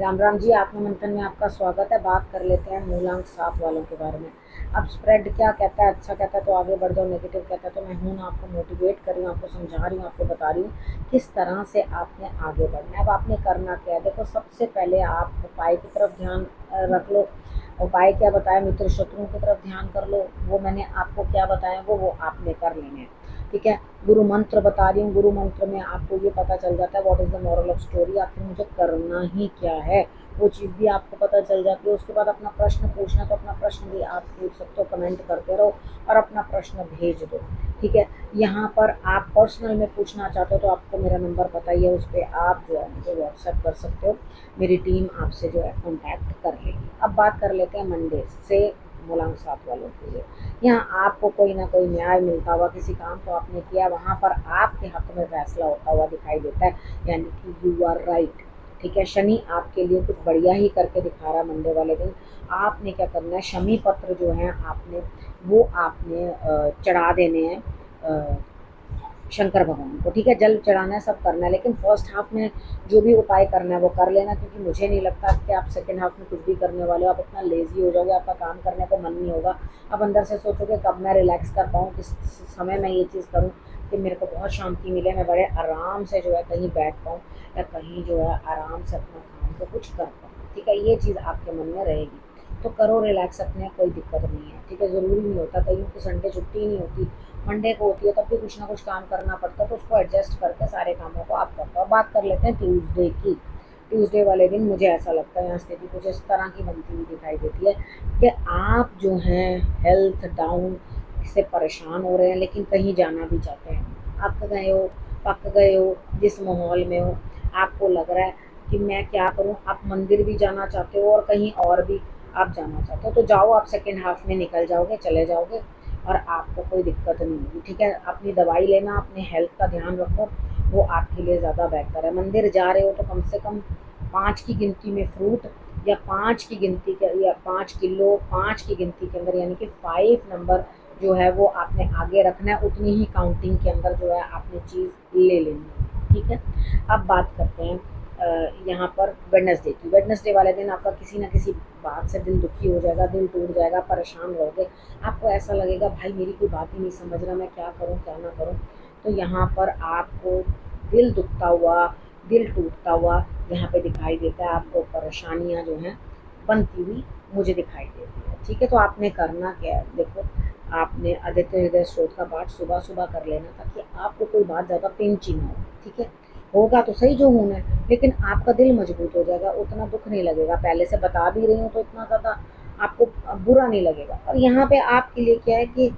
राम राम जी, आत्ममंथन में आपका स्वागत है। बात कर लेते हैं मूलांक 7 वालों के बारे में। अब स्प्रेड क्या कहता है, अच्छा कहता है तो आगे बढ़ जाओ, नेगेटिव कहता है तो मैं हूँ ना आपको मोटिवेट कर रही हूँ, आपको समझा रही हूँ, आपको बता रही हूँ किस तरह से आपने आगे बढ़ना है। अब आपने करना क्या है, देखो सबसे पहले आप उपाय की तरफ ध्यान रख लो। उपाय क्या बताया, मित्र शत्रुओं की तरफ ध्यान कर लो। वो मैंने आपको क्या बताया वो आपने कर लेने हैं, ठीक है। गुरु मंत्र बता रही हूँ, गुरु मंत्र में आपको ये पता चल जाता है what is the moral of story, आखिर मुझे करना ही क्या है, वो चीज़ भी आपको पता चल जाती है। उसके बाद अपना प्रश्न पूछना तो अपना प्रश्न भी आप पूछ सकते हो, कमेंट करते रहो और अपना प्रश्न भेज दो, ठीक है। यहाँ पर आप पर्सनल में पूछना चाहते हो तो आपको मेरा नंबर पता ही है, उस पर आप जो है मुझे व्हाट्सएप कर सकते हो, मेरी टीम आपसे जो है कॉन्टैक्ट कर लेगी। अब बात कर लेते हैं मंडे से मूलांक 7 वालों के लिए। यहाँ आपको कोई ना कोई न्याय मिलता हुआ, किसी काम को आपने किया वहाँ पर आपके हक में फैसला होता हुआ दिखाई देता है, यानी कि यू आर राइट, ठीक है। शनि आपके लिए कुछ बढ़िया ही करके दिखा रहा है मंडे वाले दिन। आपने क्या करना है, शमी पत्र जो है आपने चढ़ा देने हैं शंकर भगवान को, ठीक है। जल चढ़ाना है, सब करना है, लेकिन फर्स्ट हाफ में जो भी उपाय करना है वो कर लेना, क्योंकि मुझे नहीं लगता कि आप सेकेंड हाफ में कुछ भी करने वाले हो। आप इतना लेजी हो जाओगे, आपका काम करने को मन नहीं होगा। आप अंदर से सोचोगे कब मैं रिलैक्स कर पाऊँ, किस समय मैं ये चीज़ करूँ कि मेरे को बहुत शांति मिले, मैं बड़े आराम से जो है कहीं बैठ पाऊँ या कहीं जो है आराम से अपना काम को कुछ कर पाऊँ, ठीक है। ये चीज़ आपके मन में रहेगी तो करो रिलैक्स, अपने कोई दिक्कत नहीं है, ठीक है। ज़रूरी नहीं होता, कहीं की संडे छुट्टी नहीं होती, मंडे को होती है, तब भी कुछ ना कुछ काम करना पड़ता है, तो उसको एडजस्ट करके सारे कामों को आप करते हो। बात कर लेते हैं ट्यूसडे की। ट्यूसडे वाले दिन मुझे ऐसा लगता है यहाँ स्थिति कुछ इस तरह की बनती हुई दिखाई देती है कि आप जो हैं हेल्थ डाउन से परेशान हो रहे हैं, लेकिन कहीं जाना भी चाहते हैं। पक गए हो जिस माहौल में हो, आपको लग रहा है कि मैं क्या करूं। आप मंदिर भी जाना चाहते हो और कहीं और भी आप जाना चाहते हो, तो जाओ, आप सेकेंड हाफ में निकल जाओगे, चले जाओगे और आपको कोई दिक्कत नहीं होगी, ठीक है। अपनी दवाई लेना, अपने हेल्थ का ध्यान रखो, वो आपके लिए ज़्यादा बेहतर है। मंदिर जा रहे हो तो कम से कम 5 की गिनती में फ्रूट या 5 की गिनती के या 5 किलो 5 की गिनती के अंदर, यानी कि 5 नंबर जो है वो आपने आगे रखना है, उतनी ही काउंटिंग के अंदर जो है आपने चीज़ ले लेनी है, ठीक है। अब बात करते हैं यहाँ पर वेडनेसडे की। वेडनेसडे वाले दिन आपका किसी न किसी बात से दिल दुखी हो जाएगा, दिल टूट जाएगा, परेशान रहोगे, आपको ऐसा लगेगा भाई मेरी कोई बात ही नहीं समझ रहा, मैं क्या करूँ क्या ना करूँ। तो यहाँ पर आपको दिल दुखता हुआ, दिल टूटता हुआ यहाँ पे दिखाई देता है, आपको परेशानियाँ जो हैं बनती हुई मुझे दिखाई देती है, ठीक है। तो आपने करना क्या है, देखो आपने आदित्य हृदय स्रोत का पाठ सुबह सुबह कर लेना, ताकि आपको कोई बात ज़्यादा पिंची ना हो, ठीक है। होगा तो सही जो होना है, लेकिन आपका दिल मजबूत हो जाएगा, उतना दुख नहीं लगेगा। पहले से बता भी रही हूँ तो इतना ज़्यादा आपको बुरा नहीं लगेगा। और यहाँ पे आपके लिए क्या है कि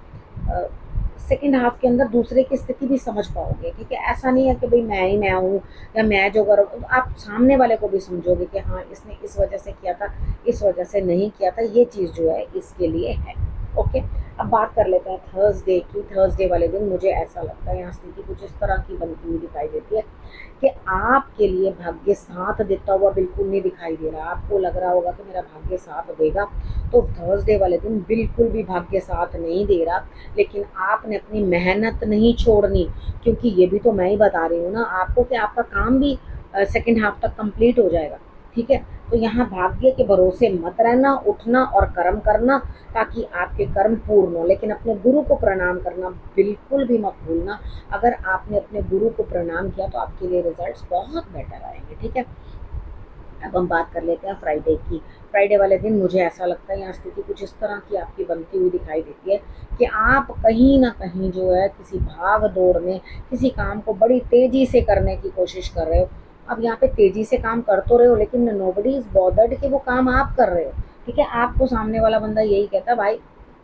सेकेंड हाफ के अंदर दूसरे की स्थिति भी समझ पाओगे, ठीक है। ऐसा नहीं है कि भाई मैं ही मैं हूँ या मैं जो करूँ, तो आप सामने वाले को भी समझोगे कि हाँ इसने इस वजह से किया था, इस वजह से नहीं किया था, ये चीज़ जो है इसके लिए है, ओके। अब बात कर लेते हैं थर्सडे की। थर्सडे वाले दिन मुझे ऐसा लगता है यहाँ स्थिति कुछ इस तरह की बनती हुई दिखाई देती है कि आपके लिए भाग्य साथ देता हुआ बिल्कुल नहीं दिखाई दे रहा। आपको लग रहा होगा कि मेरा भाग्य साथ देगा, तो थर्सडे वाले दिन बिल्कुल भी भाग्य साथ नहीं दे रहा। लेकिन आपने अपनी मेहनत नहीं छोड़नी, क्योंकि ये भी तो मैं ही बता रही हूँ ना आपको कि आपका काम भी सेकेंड हाफ तक कंप्लीट हो जाएगा, ठीक है। तो यहाँ भाग्य के भरोसे मत रहना, उठना और कर्म करना ताकि आपके कर्म पूर्ण हो। लेकिन अपने गुरु को प्रणाम करना बिल्कुल भी मत भूलना। अगर आपने अपने गुरु को प्रणाम किया तो आपके लिए रिजल्ट्स बहुत बेटर आएंगे, ठीक है। अब हम बात कर लेते हैं फ्राइडे की। फ्राइडे वाले दिन मुझे ऐसा लगता है यहाँ स्थिति कुछ इस तरह की आपकी बनती हुई दिखाई देती है कि आप कहीं ना कहीं जो है किसी भाग दौड़ में किसी काम को बड़ी तेज़ी से करने की कोशिश कर रहे हो। अब यहाँ पे तेज़ी से काम कर तो रहे हो, लेकिन नोबडी इज़ बॉदर्ड कि वो काम आप कर रहे हो, ठीक है। आपको सामने वाला बंदा यही कहता है भाई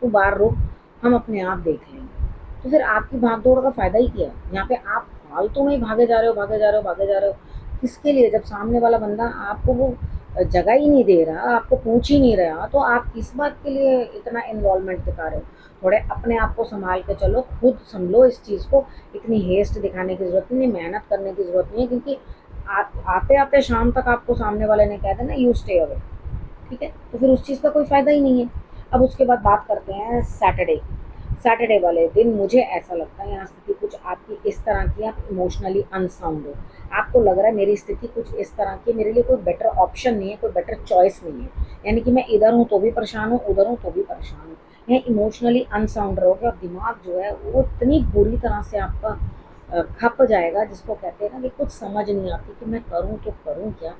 तू बाहर रुक, हम अपने आप देख लेंगे। तो फिर आपकी भाग दौड़ का फ़ायदा ही क्या है। यहाँ पे आप फालतू में ही भागे जा रहे हो, भागे जा रहे हो, भागे जा रहे हो, किसके लिए, जब सामने वाला बंदा आपको वो जगह ही नहीं दे रहा, आपको पूछ ही नहीं रहा, तो आप किस बात के लिए इतना इन्वॉल्वमेंट दिखा रहे हो। थोड़े अपने आप को संभाल के चलो, खुद संभलो इस चीज़ को। इतनी हेस्ट दिखाने की ज़रूरत नहीं, मेहनत करने की ज़रूरत नहीं है, क्योंकि आते आते शाम तक आपको सामने वाले ने कह देना यू स्टे अवे, ठीक है। तो फिर उस चीज़ का कोई फ़ायदा ही नहीं है। अब उसके बाद बात करते हैं सैटरडे की। सैटरडे वाले दिन मुझे ऐसा लगता है यहाँ स्थिति कुछ आपकी इस तरह की, आप इमोशनली अनसाउंड हो, आपको लग रहा है मेरी स्थिति कुछ इस तरह की, मेरे लिए कोई बेटर ऑप्शन नहीं है, कोई बेटर चॉइस नहीं है, यानी कि मैं इधर हूँ तो भी परेशान हूँ, उधर हूँ तो भी परेशान हूँ, यह इमोशनली अनसाउंड रहोगे और दिमाग जो है वो इतनी बुरी तरह से आपका खप जाएगा, जिसको कहते हैं ना कि कुछ समझ नहीं आती कि मैं करूँ तो करूँ क्या।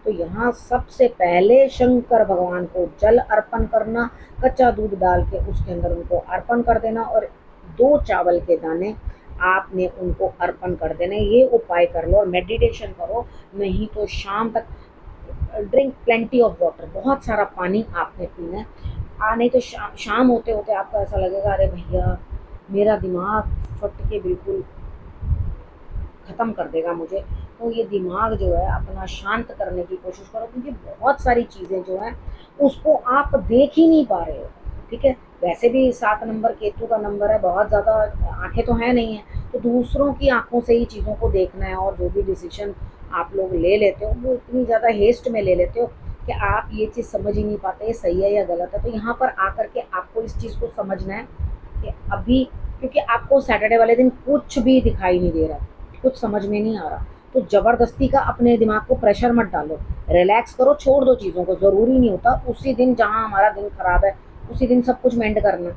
तो यहाँ सबसे पहले शंकर भगवान को जल अर्पण करना, कच्चा दूध डाल के उसके अंदर उनको अर्पण कर देना और 2 चावल के दाने आपने उनको अर्पण कर देना। ये उपाय कर लो और मेडिटेशन करो, नहीं तो शाम तक ड्रिंक प्लेंटी ऑफ वाटर, बहुत सारा पानी आपने पीना है। नहीं तो शाम होते होते आपको ऐसा लगेगा अरे भैया मेरा दिमाग फट के बिल्कुल ख़त्म कर देगा मुझे। तो ये दिमाग जो है अपना शांत करने की कोशिश करो, क्योंकि बहुत सारी चीज़ें जो हैं उसको आप देख ही नहीं पा रहे हो, ठीक है। वैसे भी 7 नंबर केतु का नंबर है, बहुत ज़्यादा आंखें तो हैं नहीं हैं, तो दूसरों की आंखों से ही चीज़ों को देखना है, और जो भी डिसीजन आप लोग ले लेते हो वो इतनी ज़्यादा हेस्ट में ले लेते हो कि आप ये चीज़ समझ ही नहीं पाते सही है या गलत है। तो यहाँ पर आकर के आपको इस चीज़ को समझना है कि अभी, क्योंकि आपको सैटरडे वाले दिन कुछ भी दिखाई नहीं दे रहा, कुछ समझ में नहीं आ रहा, तो ज़बरदस्ती का अपने दिमाग को प्रेशर मत डालो, रिलैक्स करो, छोड़ दो चीज़ों को। ज़रूरी नहीं होता उसी दिन जहाँ हमारा दिन खराब है उसी दिन सब कुछ मेंड करना,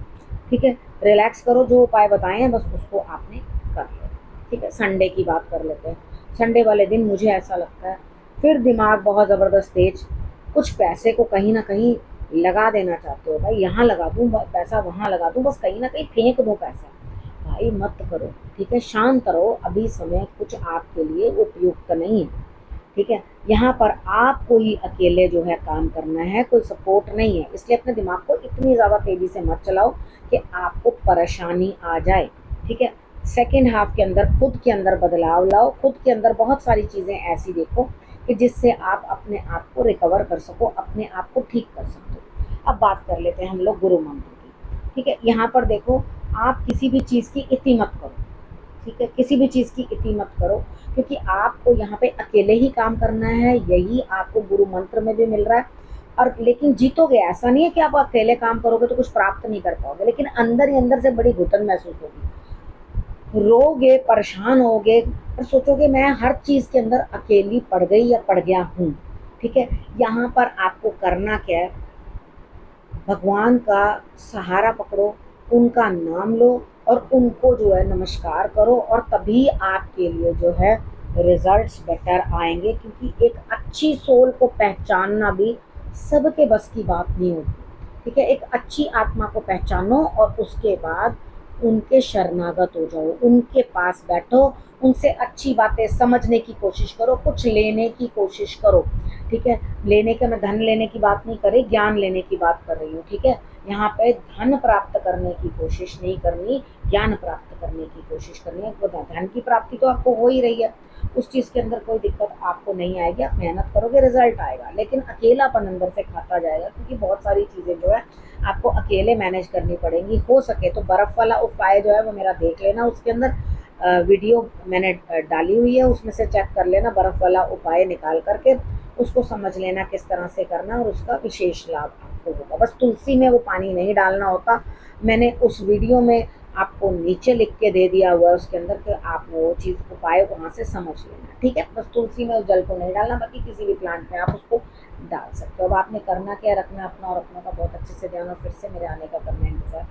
ठीक है। रिलैक्स करो, जो उपाय बताए हैं बस उसको आपने कर लो, ठीक है। संडे की बात कर लेते हैं। संडे वाले दिन मुझे ऐसा लगता है फिर दिमाग बहुत ज़बरदस्त तेज, कुछ पैसे को कहीं ना कहीं लगा देना चाहते हो, भाई यहाँ लगा दूँ पैसा, वहाँ लगा दूँ, बस कहीं ना कहीं फेंक दो पैसा, भाई मत करो, ठीक है। शांत रहो, अभी समय कुछ आपके लिए उपयुक्त नहीं है, ठीक है। यहाँ पर आपको ही अकेले जो है काम करना है, कोई सपोर्ट नहीं है, इसलिए अपने दिमाग को इतनी ज़्यादा तेज़ी से मत चलाओ कि आपको परेशानी आ जाए, ठीक है। सेकेंड हाफ के अंदर खुद के अंदर बदलाव लाओ, खुद के अंदर बहुत सारी चीज़ें ऐसी देखो कि जिससे आप अपने आप को रिकवर कर सको, अपने आप को ठीक कर सको। अब बात कर लेते हैं हम लोग गुरु मंत्र की, ठीक है। यहाँ पर देखो, आप किसी भी चीज़ की इति मत करो, ठीक है, किसी भी चीज़ की इति मत करो, क्योंकि आपको यहाँ पे अकेले ही काम करना है, यही आपको गुरु मंत्र में भी मिल रहा है। और लेकिन जीतोगे, ऐसा नहीं है कि आप अकेले काम करोगे तो कुछ प्राप्त नहीं कर पाओगे, लेकिन अंदर ही अंदर से बड़ी घुटन महसूस होगी, रोगे, परेशान होगे और सोचोगे मैं हर चीज़ के अंदर अकेली पड़ गई या पड़ गया हूँ, ठीक है। यहाँ पर आपको करना क्या है, भगवान का सहारा पकड़ो, उनका नाम लो और उनको जो है नमस्कार करो, और तभी आपके लिए जो है रिजल्ट्स बेटर आएंगे, क्योंकि एक अच्छी सोल को पहचानना भी सबके बस की बात नहीं होती, ठीक है। एक अच्छी आत्मा को पहचानो और उसके बाद उनके शरणागत हो जाओ, उनके पास बैठो, उनसे अच्छी बातें समझने की कोशिश करो, कुछ लेने की कोशिश करो, ठीक है। लेने के, मैं धन लेने की बात नहीं कर रही, ज्ञान लेने की बात कर रही हूँ, ठीक है। यहाँ पे धन प्राप्त करने की कोशिश नहीं करनी, ज्ञान प्राप्त करने की कोशिश करनी है। तो धन की प्राप्ति तो आपको हो ही रही है, उस चीज़ के अंदर कोई दिक्कत आपको नहीं आएगी, आप मेहनत करोगे रिजल्ट आएगा, लेकिन अकेलापन अंदर से खाता जाएगा, क्योंकि बहुत सारी चीज़ें जो है आपको अकेले मैनेज करनी पड़ेंगी। हो सके तो बर्फ़ वाला उपाय जो है वो मेरा देख लेना, उसके अंदर वीडियो मैंने डाली हुई है, उसमें से चेक कर लेना, बर्फ़ वाला उपाय निकाल करके उसको समझ लेना किस तरह से करना, और उसका विशेष लाभ आपको होगा। बस तुलसी में वो पानी नहीं डालना होता, मैंने उस वीडियो में आपको नीचे लिख के दे दिया हुआ है उसके अंदर कि आपने वो चीज़ उपाय वहाँ से समझ लेना, ठीक है। बस तुलसी में उस जल को नहीं डालना, बाकी किसी भी प्लांट में आप उसको डाल सकते हो। अब आपने करना क्या, रखना अपना और अपनों का बहुत अच्छे से ध्यान, और फिर से मेरे आने का करना इंतज़ार।